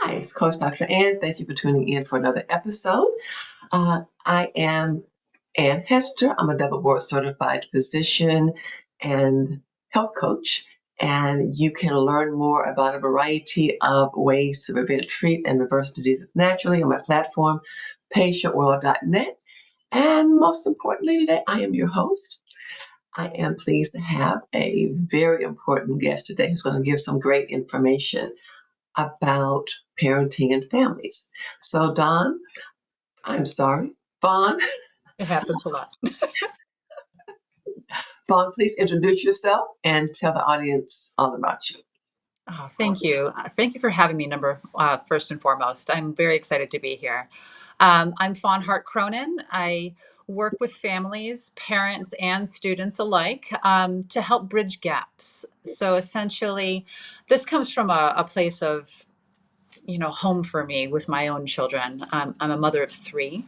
Hi, it's Coach Dr. Ann. Thank you for tuning in for another episode. I am Ann Hester. I'm a double board certified physician and health coach, and you can learn more about a variety of ways to prevent, treat, and reverse diseases naturally on my platform, patientworld.net. And most importantly, today I am your host. I am pleased to have a very important guest today who's going to give some great information about parenting and families. So, Don, I'm sorry, Fawn, It happens a lot. Fawn, please introduce yourself and tell the audience all about you. Oh, thank you. Thank you for having me, first and foremost. I'm very excited to be here. I'm Fawn Cronin. I work with families, parents, and students alike to help bridge gaps. So essentially, this comes from a place of, home for me with my own children. I'm a mother of three.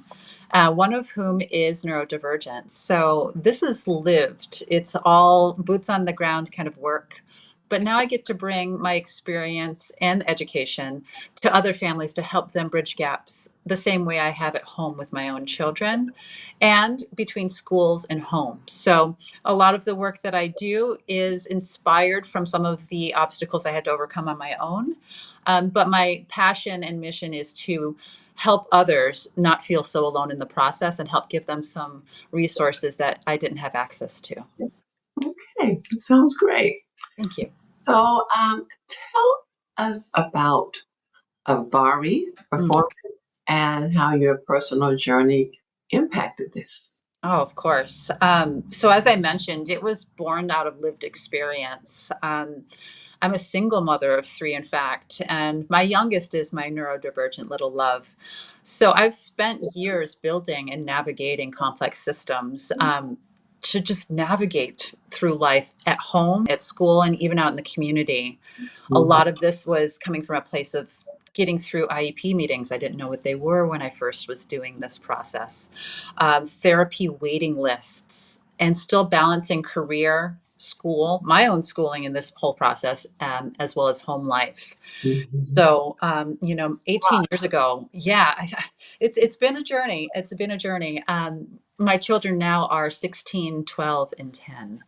One of whom is neurodivergent. So this is lived. It's all boots on the ground kind of work. But now I get to bring my experience and education to other families to help them bridge gaps the same way I have at home with my own children and between schools and home. So a lot of the work that I do is inspired from some of the obstacles I had to overcome on my own. But my passion and mission is to help others not feel so alone in the process and help give them some resources that I didn't have access to. Okay, that sounds great. Thank you. So, tell us about Avari Mm. performance and how your personal journey impacted this. Oh, of course. So, as I mentioned, it was born out of lived experience. I'm a single mother of three, in fact, and my youngest is my neurodivergent little love. So, I've spent years building and navigating complex systems. To just navigate through life at home, at school, and even out in the community. A Mhm. lot of this was coming from a place of getting through IEP meetings. I didn't know what they were when I first was doing this process. Therapy waiting lists, and still balancing career, school, my own schooling in this whole process, as well as home life. Mhm. So, 18 years ago, yeah, it's been a journey. It's been a journey. My children now are 16, 12, and 10.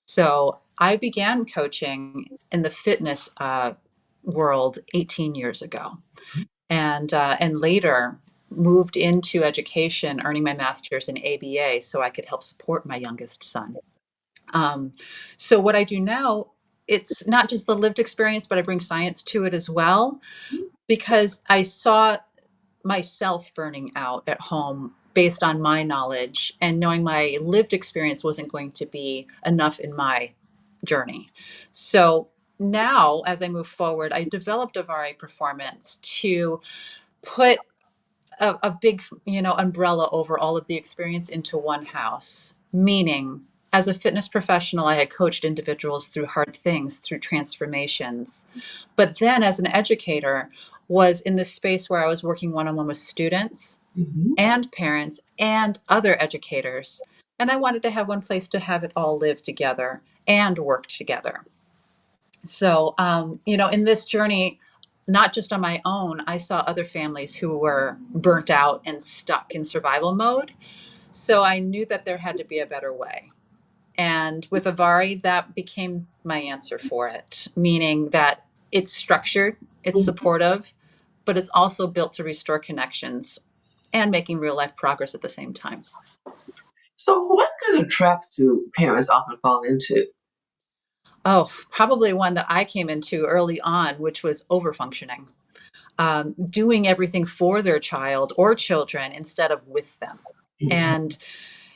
So I began coaching in the fitness world 18 years ago, and later moved into education, earning my master's in ABA, so I could help support my youngest son. Um, so what I do now, it's not just the lived experience, but I bring science to it as well, because I saw myself burning out at home based on my knowledge and knowing my lived experience wasn't going to be enough in my journey. So now, as I move forward, I developed Avari Performance to put a big, umbrella over all of the experience into one house. Meaning, as a fitness professional, I had coached individuals through hard things, through transformations. But then, as an educator, was in this space where I was working one-on-one with students Mhm. and parents and other educators. And I wanted to have one place to have it all live together and work together. So, in this journey, not just on my own, I saw other families who were burnt out and stuck in survival mode. So I knew that there had to be a better way. And with Avari, that became my answer for it, meaning that it's structured, it's supportive, but it's also built to restore connections and making real life progress at the same time. So, what kind of traps do parents often fall into? Oh, probably one that I came into early on, which was overfunctioning, doing everything for their child or children instead of with them. Mhm. And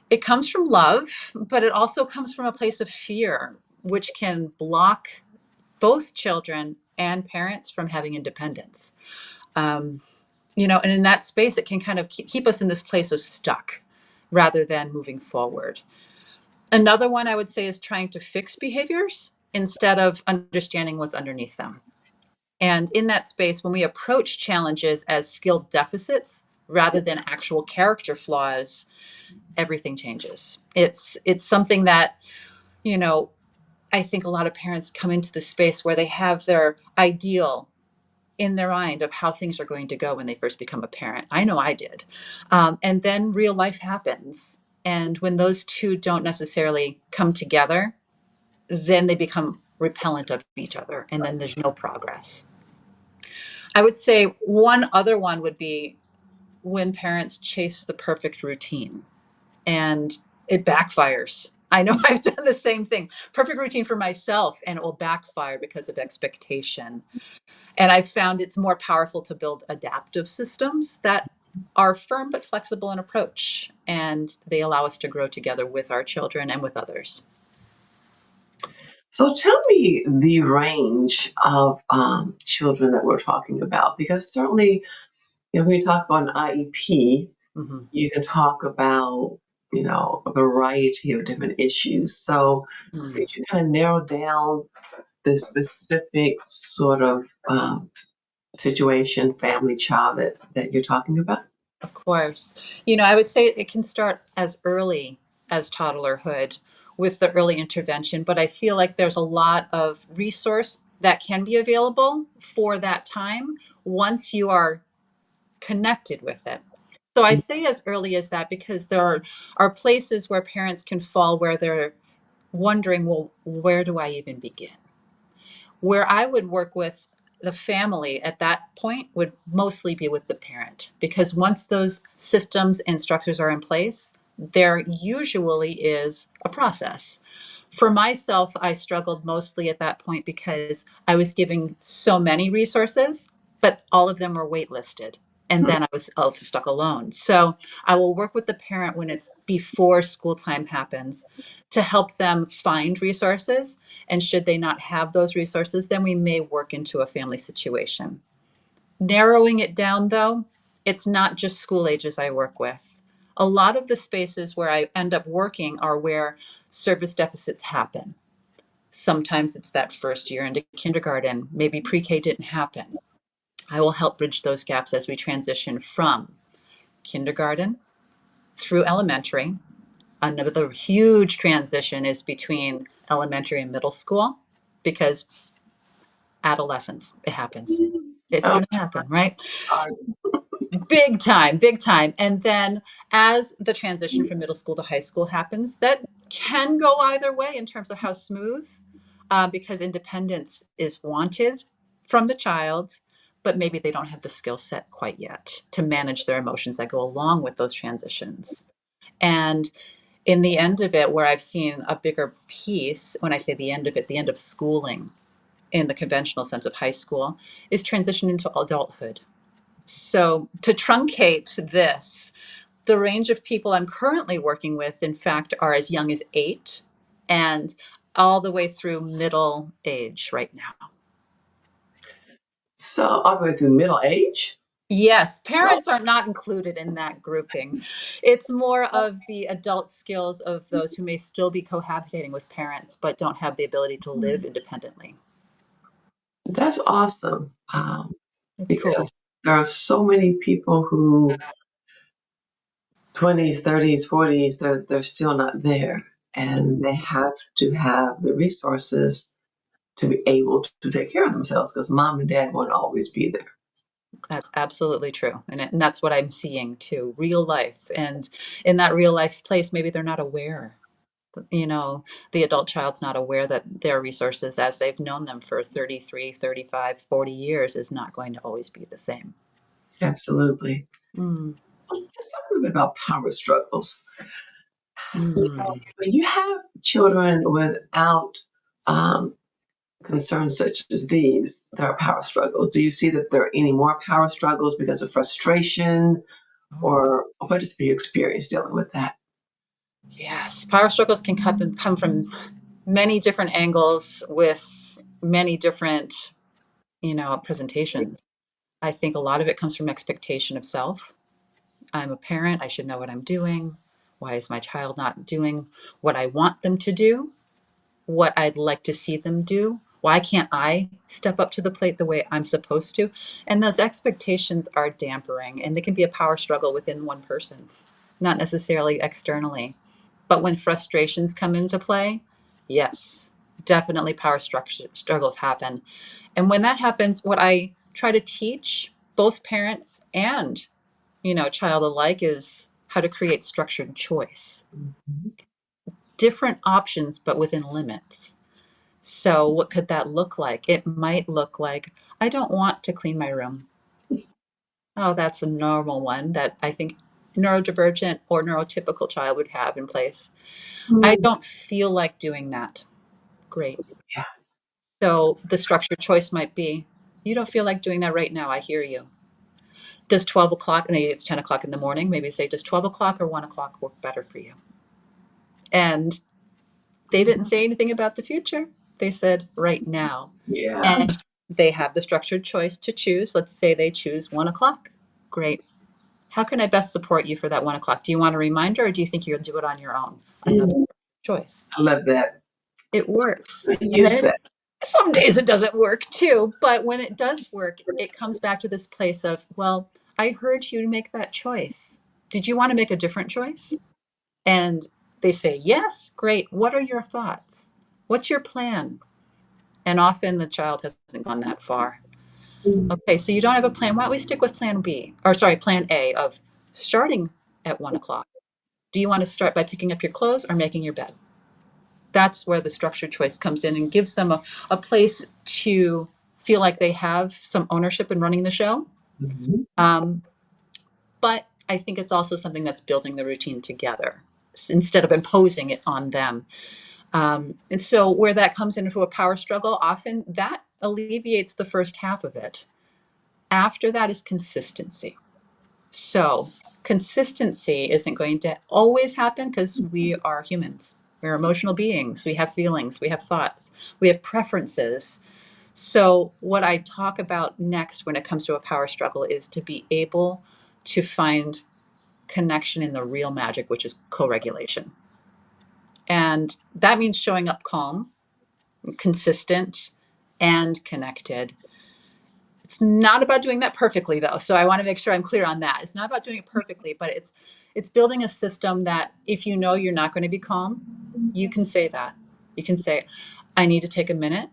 it comes from love, but it also comes from a place of fear, which can block both children and parents from having independence. Um, and in that space, it can kind of keep us in this place of stuck rather than moving forward. Another one I would say is trying to fix behaviors instead of understanding what's underneath them. And in that space, when we approach challenges as skill deficits rather than actual character flaws, everything changes. It's something that, you know, I think a lot of parents come into the space where they have their ideal in their mind of how things are going to go when they first become a parent. I know I did. And then real life happens. And when those two don't necessarily come together, then they become repellent of each other. And then there's no progress. I would say one other one would be when parents chase the perfect routine and it backfires. I know I've done the same thing. Perfect routine for myself, and it will backfire because of expectation. And I've found it's more powerful to build adaptive systems that are firm but flexible in approach, and they allow us to grow together with our children and with others. So tell me the range of children that we're talking about, because certainly, when you talk about an IEP, Mhm. you can talk about, a variety of different issues. So Mm. could you kind of narrow down the specific sort of situation, family, child that you're talking about? Of course. I would say it can start as early as toddlerhood with the early intervention, but I feel like there's a lot of resource that can be available for that time once you are connected with it. So I say as early as that because are places where parents can fall where they're wondering, well, where do I even begin? Where I would work with the family at that point would mostly be with the parent, because once those systems and structures are in place, there usually is a process. For myself, I struggled mostly at that point because I was giving so many resources, but all of them were waitlisted. And Hmm. then I was stuck alone. So I will work with the parent when it's before school time happens to help them find resources. And should they not have those resources, then we may work into a family situation. Narrowing it down, though, it's not just school ages I work with. A lot of the spaces where I end up working are where service deficits happen. Sometimes it's that first year into kindergarten, maybe pre K didn't happen. I will help bridge those gaps as we transition from kindergarten through elementary. Another huge transition is between elementary and middle school because adolescence, it happens. It's Oh, going to happen, right? God. Big time, big time. And then as the transition from middle school to high school happens, that can go either way in terms of how smooth, because independence is wanted from the child, but maybe they don't have the skill set quite yet to manage their emotions that go along with those transitions. And in the end of it, where I've seen a bigger piece, when I say the end of it, the end of schooling in the conventional sense of high school, is transition into adulthood. So, to truncate this, the range of people I'm currently working with, in fact, are as young as 8 and all the way through middle age right now. So all the way through middle age? Yes, Well, parents are not included in that grouping. It's more of the adult skills of those who may still be cohabitating with parents but don't have the ability to live independently. that's awesome, It's cool. because there are so many people who 20s, 30s, 40s, they're still not there, and they have to have the resources to be able to take care of themselves because mom and dad won't always be there. That's absolutely true. And that's what I'm seeing too, real life. And in that real life place, maybe they're not aware. You know, the adult child's not aware that their resources as they've known them for 33, 35, 40 years is not going to always be the same. Absolutely. Mm. So let's talk a little bit about power struggles. Mm. When you have children without um, concerns such as these, there are power struggles. Do you see that there are any more power struggles because of frustration, Oh, or what has been your experience dealing with that? yes. Power struggles can come from many different angles with many different, presentations. I think a lot of it comes from expectation of self. I'm a parent. I should know what I'm doing. Why is my child not doing what I want them to do? What I'd like to see them do? Why can't I step up to the plate the way I'm supposed to? And those expectations are dampering, and they can be a power struggle within one person, not necessarily externally. But when frustrations come into play, yes, definitely power struggles happen. And when that happens, what I try to teach both parents and, child alike is how to create structured choice. Mhm. Different options, but within limits. So, what could that look like? It might look like, I don't want to clean my room. Oh, that's a normal one that I think neurodivergent or neurotypical child would have in place. I Mm. don't feel like doing that. Great. Yeah. So, the structured choice might be, you don't feel like doing that right now. I hear you. Does 12 o'clock, and maybe it's 10 o'clock in the morning, maybe say, does 12 o'clock or 1 o'clock work better for you? And they didn't Mhm. say anything about the future. They said right now. Yeah. And they have the structured choice to choose. Let's say they choose 1 o'clock. Great. How can I best support you for that 1 o'clock? Do you want a reminder or do you think you'll do it on your own? Another Mm. choice. I love that. It works. And Use then that. some days it doesn't work too. But when it does work, it comes back to this place of, well, I heard you make that choice. Did you want to make a different choice? And they say, yes, great. What are your thoughts? What's your plan? And often the child hasn't gone that far. Mm. Okay, so you don't have a plan. Why don't we stick with plan B, or sorry, plan A of starting at 1 o'clock? Do you want to start by picking up your clothes or making your bed? That's where the structured choice comes in and gives them a place to feel like they have some ownership in running the show. Mhm. Um, but I think it's also something that's building the routine together instead of imposing it on them. And so, where that comes into a power struggle, often that alleviates the first half of it. After that is consistency. So, consistency isn't going to always happen because we are humans. We're emotional beings. We have feelings. We have thoughts. We have preferences. So, what I talk about next when it comes to a power struggle is to be able to find connection in the real magic, which is co regulation. And that means showing up calm, consistent, and connected. It's not about doing that perfectly though. So I want to make sure I'm clear on that. It's not about doing it perfectly, but it's building a system that if you know you're not going to be calm, you can say that. You can say, I need to take a minute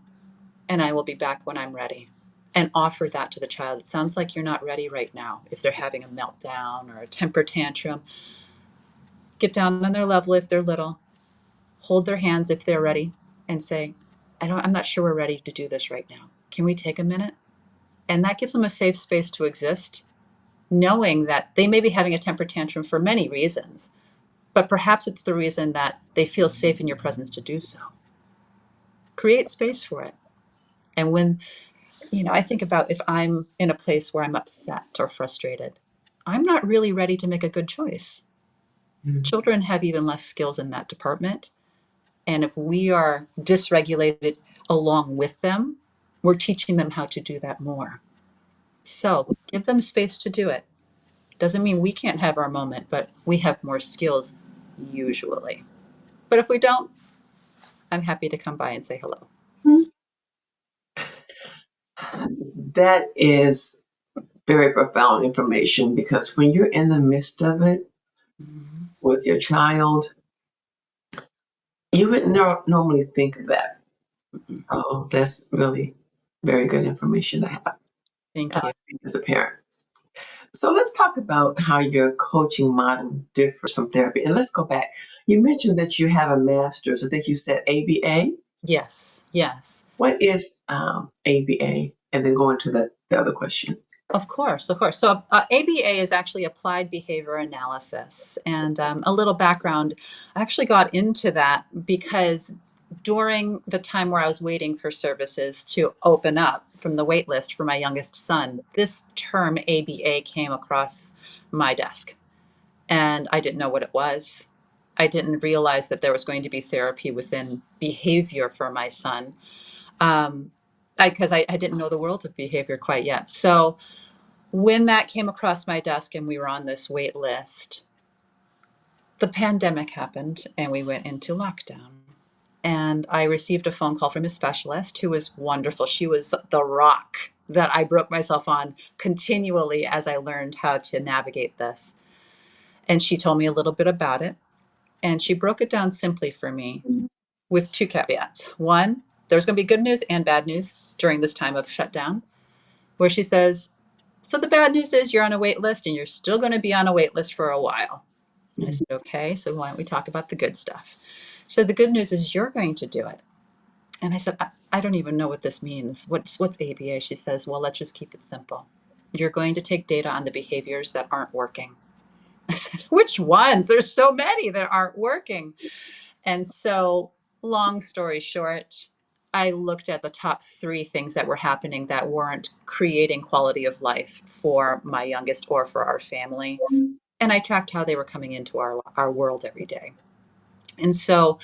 and I will be back when I'm ready. And offer that to the child. It sounds like you're not ready right now. If they're having a meltdown or a temper tantrum, get down on their level if they're little, hold their hands if they're ready, and say, I'm not sure we're ready to do this right now. Can we take a minute? And that gives them a safe space to exist, knowing that they may be having a temper tantrum for many reasons, but perhaps it's the reason that they feel safe in your presence to do so. Create space for it. And when, I think about if I'm in a place where I'm upset or frustrated, I'm not really ready to make a good choice. Mm. Children have even less skills in that department. And if we are dysregulated along with them, we're teaching them how to do that more. So give them space to do it. Doesn't mean we can't have our moment, but we have more skills usually. But if we don't, I'm happy to come by and say hello. That is very profound information because when you're in the midst of it Mhm. with your child, you wouldn't normally think of that. Mhm. Oh, that's really very good information to have Thank you. as a parent. So let's talk about how your coaching model differs from therapy. And let's go back. You mentioned that you have a master's. I think you said ABA. Yes, yes. What is ABA? And then go into the other question. Of course, of course. So, ABA is actually applied behavior analysis. And a little background, I actually got into that because during the time where I was waiting for services to open up from the wait list for my youngest son, this term ABA came across my desk. And I didn't know what it was. I didn't realize that there was going to be therapy within behavior for my son. Because I didn't know the world of behavior quite yet. So, when that came across my desk and we were on this wait list, the pandemic happened and we went into lockdown. And I received a phone call from a specialist who was wonderful. She was the rock that I broke myself on continually as I learned how to navigate this. And she told me a little bit about it. And she broke it down simply for me with two caveats. One, there's going to be good news and bad news during this time of shutdown. where she says, so the bad news is you're on a wait list and you're still going to be on a wait list for a while. I Mhm. said, okay, so why don't we talk about the good stuff? She said, the good news is you're going to do it. And I said, I don't even know what this means. What's ABA? She says, well, let's just keep it simple. You're going to take data on the behaviors that aren't working. I said, which ones? There's so many that aren't working. And so, long story short, I looked at the top 3 things that were happening that weren't creating quality of life for my youngest or for our family. And I tracked how they were coming into our world every day. And so,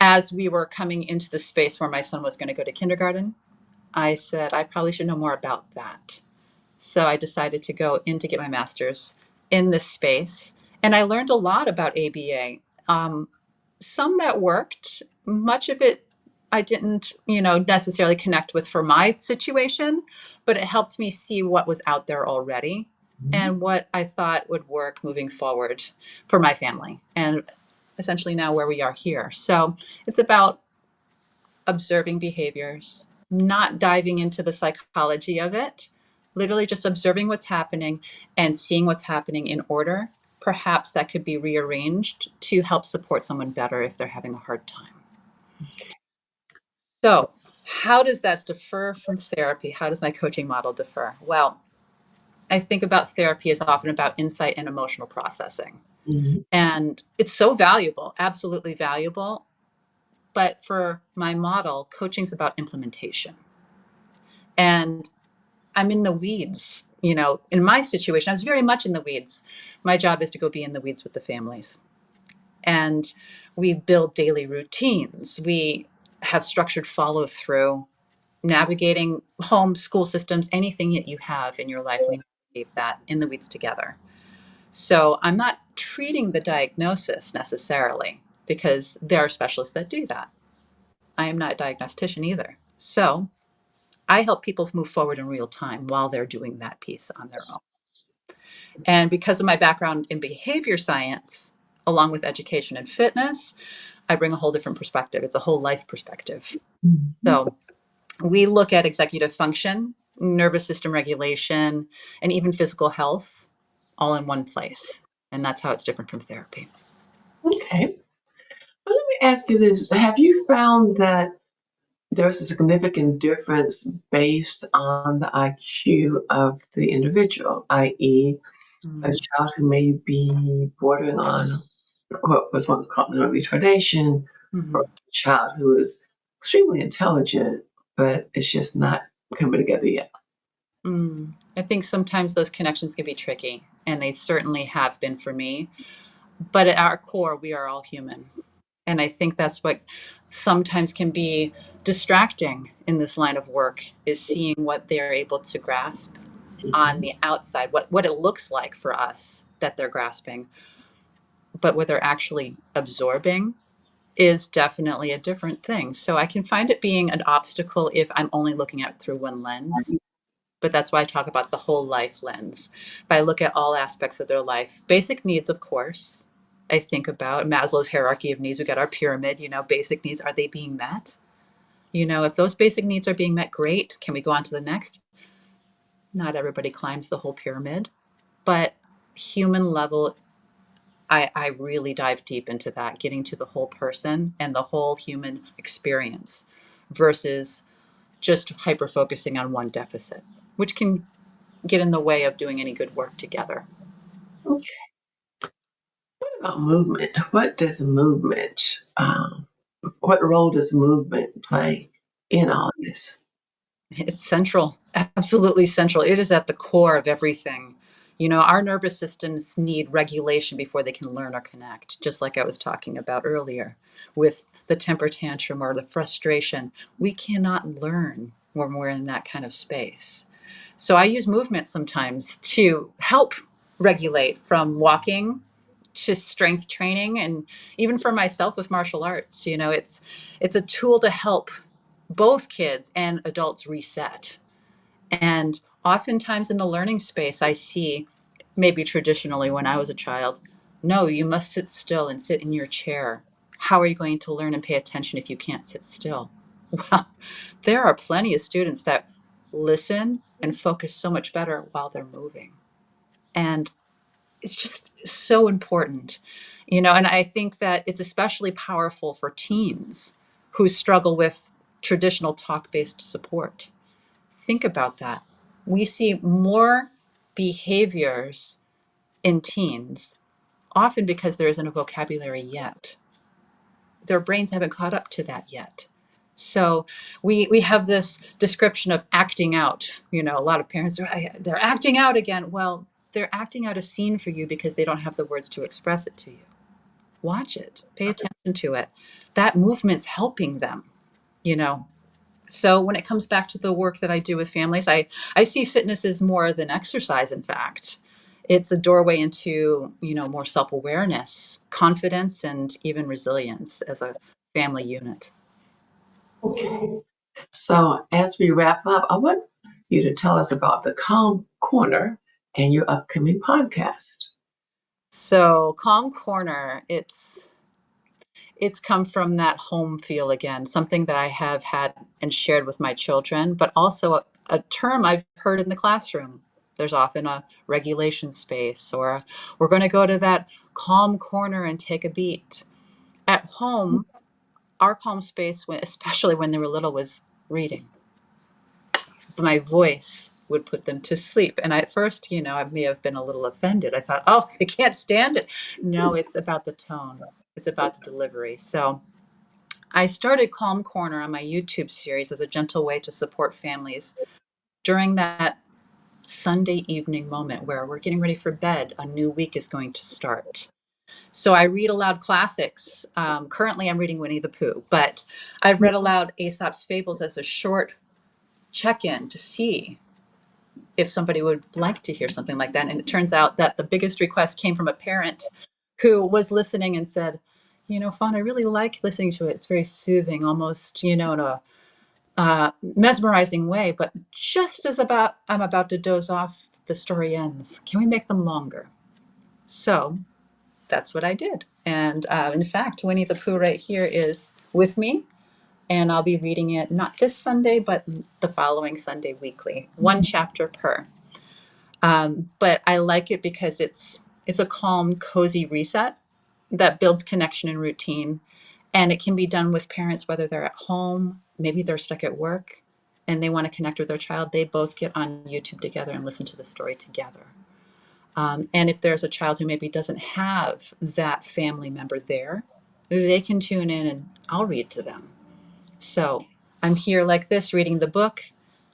as we were coming into the space where my son was going to go to kindergarten, I said, I probably should know more about that. So I decided to go in to get my master's in this space. And I learned a lot about ABA. Some that worked, much of it I didn't, necessarily connect with for my situation, but it helped me see what was out there already and what I thought would work moving forward for my family. And essentially now where we are here. So it's about observing behaviors, not diving into the psychology of it, literally just observing what's happening and seeing what's happening in order. Perhaps that could be rearranged to help support someone better if they're having a hard time. So, how does that differ from therapy? How does my coaching model differ? Well, I think about therapy as often about insight and emotional processing. Mhm. And it's so valuable, absolutely valuable. But for my model, coaching is about implementation. And I'm in the weeds. In my situation, I was very much in the weeds. My job is to go be in the weeds with the families. And we build daily routines. We have structured follow through, navigating home, school systems, anything that you have in your life. We navigate that in the weeds together. So I'm not treating the diagnosis necessarily because there are specialists that do that. I am not a diagnostician either. So I help people move forward in real time while they're doing that piece on their own. And because of my background in behavior science, along with education and fitness, I bring a whole different perspective. It's a whole life perspective. Mhm. So we look at executive function, nervous system regulation, and even physical health all in one place. And that's how it's different from therapy. Okay. Well, let me ask you this. Have you found that there's a significant difference based on the IQ of the individual, i.e., a Mm-hmm. child who may be bordering on what was once called mental retardation, or a child who is extremely intelligent, but it's just not coming together yet? I think sometimes those connections can be tricky, and they certainly have been for me. But at our core, we are all human. And I think that's what sometimes can be distracting in this line of work is seeing what they're able to grasp on Mhm. the outside, what it looks like for us that they're grasping, but what they're actually absorbing is definitely a different thing. So I can find it being an obstacle if I'm only looking at it through one lens. But that's why I talk about the whole life lens. If I look at all aspects of their life, basic needs, of course, I think about Maslow's hierarchy of needs. We got our pyramid, basic needs. Are they being met? If those basic needs are being met, great. Can we go on to the next? Not everybody climbs the whole pyramid, but human level, I really dive deep into that, getting to the whole person and the whole human experience versus just hyper focusing on one deficit, which can get in the way of doing any good work together. Okay. What about movement? What role does movement play in all of this? It's central, absolutely central. It is at the core of everything. Our nervous systems need regulation before they can learn or connect, just like I was talking about earlier with the temper tantrum or the frustration. We cannot learn when we're in that kind of space. So I use movement sometimes to help regulate from walking to strength training and even for myself with martial arts. It's a tool to help both kids and adults reset. And oftentimes in the learning space, I see maybe traditionally when I was a child, no, you must sit still and sit in your chair. How are you going to learn and pay attention if you can't sit still? Well, there are plenty of students that listen, and focus so much better while they're moving. And it's just so important, and I think that it's especially powerful for teens who struggle with traditional talk-based support. Think about that. We see more behaviors in teens, often because there isn't a vocabulary yet. Their brains haven't caught up to that yet. So we have this description of acting out. A lot of parents are, they're acting out again. Well, they're acting out a scene for you because they don't have the words to express it to you. Watch it, pay attention to it. That movement's helping them, you know. So when it comes back to the work that I do with families, I see fitness as more than exercise, in fact. It's a doorway into, more self-awareness, confidence, and even resilience as a family unit. Okay. So as we wrap up, I want you to tell us about the Calm Corner and your upcoming podcast. So Calm Corner, it's come from that home feel again, something that I have had and shared with my children, but also a term I've heard in the classroom. There's often a regulation space, or we're going to go to that calm corner and take a beat. At home, our calm space, especially when they were little, was reading. My voice would put them to sleep. And at first, I may have been a little offended. I thought, oh, they can't stand it. No, it's about the tone, it's about the delivery. So I started Calm Corner on my YouTube series as a gentle way to support families during that Sunday evening moment where we're getting ready for bed. A new week is going to start. So I read aloud classics. Currently, I'm reading Winnie the Pooh, but I've read aloud Aesop's Fables as a short check in to see if somebody would like to hear something like that. And it turns out that the biggest request came from a parent who was listening and said, Fawn, I really like listening to it. It's very soothing, almost, in a mesmerizing way. But just as I'm about to doze off, the story ends. Can we make them longer? So that's what I did. And in fact, Winnie the Pooh right here is with me. And I'll be reading it not this Sunday, but the following Sunday weekly, one chapter per. But I like it because it's a calm, cozy reset that builds connection and routine. And it can be done with parents, whether they're at home, maybe they're stuck at work and they want to connect with their child. They both get on YouTube together and listen to the story together. And if there's a child who maybe doesn't have that family member there, they can tune in and I'll read to them. So I'm here like this, reading the book,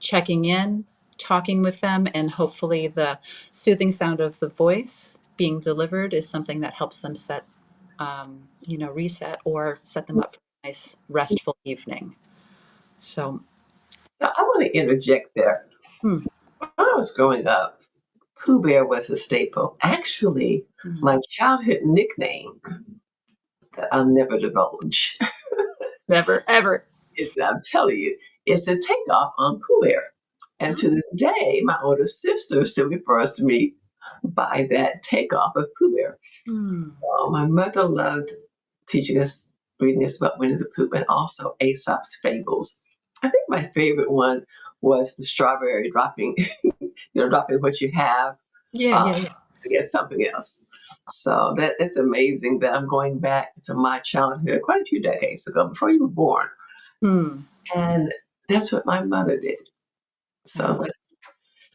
checking in, talking with them, and hopefully the soothing sound of the voice being delivered is something that helps them reset or set them up for a nice, restful evening. So I want to interject there. When I was growing up, Pooh Bear was a staple. Actually, my childhood nickname that I'll never divulge, never, ever. I'm telling you, is a takeoff on Pooh Bear. And to this day, my older sister still refers to me by that takeoff of Pooh Bear. So my mother loved teaching us, reading us about Winnie the Pooh and also Aesop's Fables. I think my favorite one was the strawberry dropping, dropping what you have. Yeah. To get something else. So that it's amazing that I'm going back to my childhood quite a few decades ago, before you were born. And that's what my mother did. So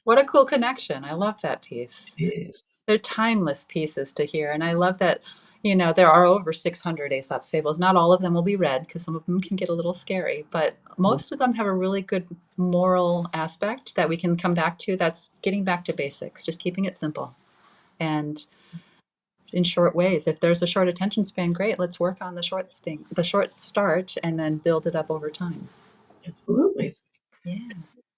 what a cool connection. I love that piece. Yes. They're timeless pieces to hear. And I love that, there are over 600 Aesop's Fables. Not all of them will be read because some of them can get a little scary, but most of them have a really good moral aspect that we can come back to. That's getting back to basics, just keeping it simple. And in short ways, if there's a short attention span, great. Let's work on the short start and then build it up over time. Absolutely. Yeah.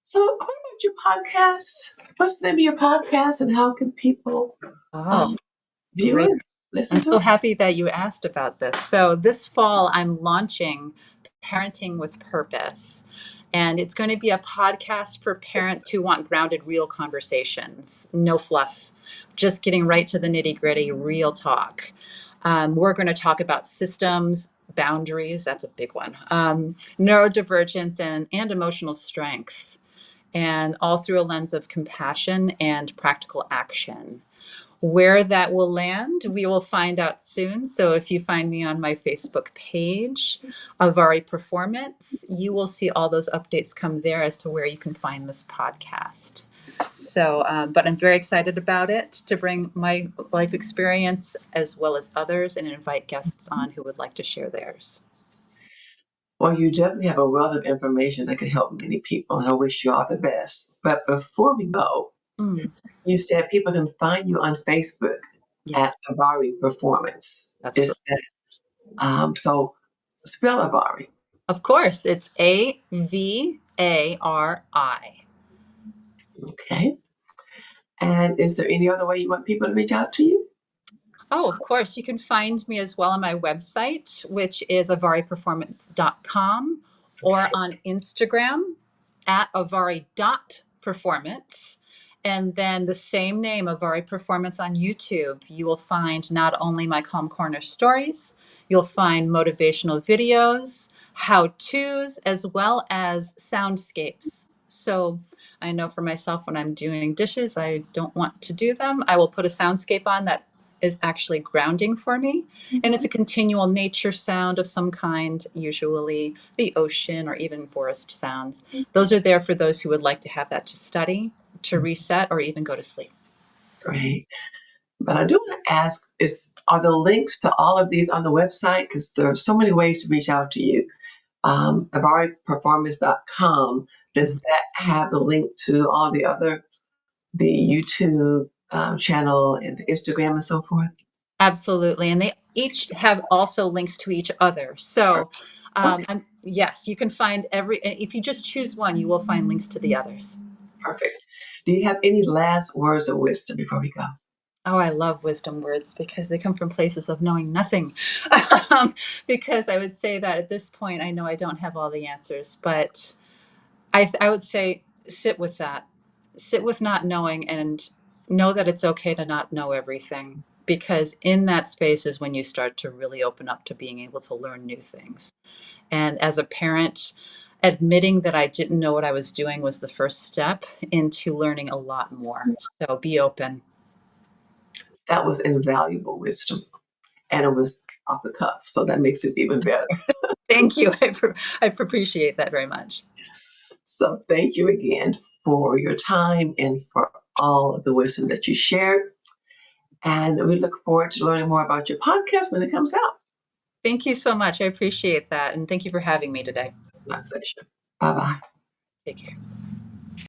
So what about your podcast? What's the name of your podcast and how can people view great. it, listen I'm to so it? happy that you asked about this. So this fall, I'm launching Parenting with Purpose. And it's going to be a podcast for parents who want grounded, real conversations, no fluff, just getting right to the nitty gritty, real talk. We're going to talk about systems, boundaries, that's a big one, neurodivergence, and emotional strength. and all through a lens of compassion and practical action. Where that will land, we will find out soon. So if you find me on my Facebook page, Avari Performance, you will see all those updates come there as to where you can find this podcast. So, but I'm very excited about it to bring my life experience as well as others and invite guests on who would like to share theirs. Well, you definitely have a wealth of information that can help many people, and I wish you all the best. But before we go, Mm, you said people can find you on Facebook at yes, Avari Performance. that's correct. Is that so? Spell Avari. Of course, it's Avari. Okay. And is there any other way you want people to reach out to you? Oh, of course. You can find me as well on my website, which is avariperformance.com, or Okay. on Instagram at avari.performance. And then the same name, Avari Performance, on YouTube. You will find not only my Calm Corner stories, you'll find motivational videos, how to's, as well as soundscapes. So I know for myself, when I'm doing dishes, I don't want to do them. I will put a soundscape on that is actually grounding for me. And it's a continual nature sound of some kind, usually the ocean or even forest sounds. Those are there for those who would like to have that to study, to reset, or even go to sleep. Great. But I do want to ask: are the links to all of these on the website? Because there are so many ways to reach out to you. AvariPerformance.com. Does that have the link to all the YouTube channel and the Instagram and so forth? Absolutely. And they each have also links to each other. So, Okay, yes, you can find if you just choose one, you will find links to the others. perfect. Do you have any last words of wisdom before we go? Oh, I love wisdom words because they come from places of knowing nothing. Because I would say that at this point, I know I don't have all the answers, but I would say sit with that. Sit with not knowing and know that it's okay to not know everything. Because in that space is when you start to really open up to being able to learn new things. And as a parent, admitting that I didn't know what I was doing was the first step into learning a lot more. So be open. That was invaluable wisdom, and it was off the cuff, so that makes it even better. Thank you. I appreciate that very much. So thank you again for your time and for all of the wisdom that you shared. And we look forward to learning more about your podcast when it comes out. Thank you so much. I appreciate that. And thank you for having me today. My pleasure. Bye bye. Take care.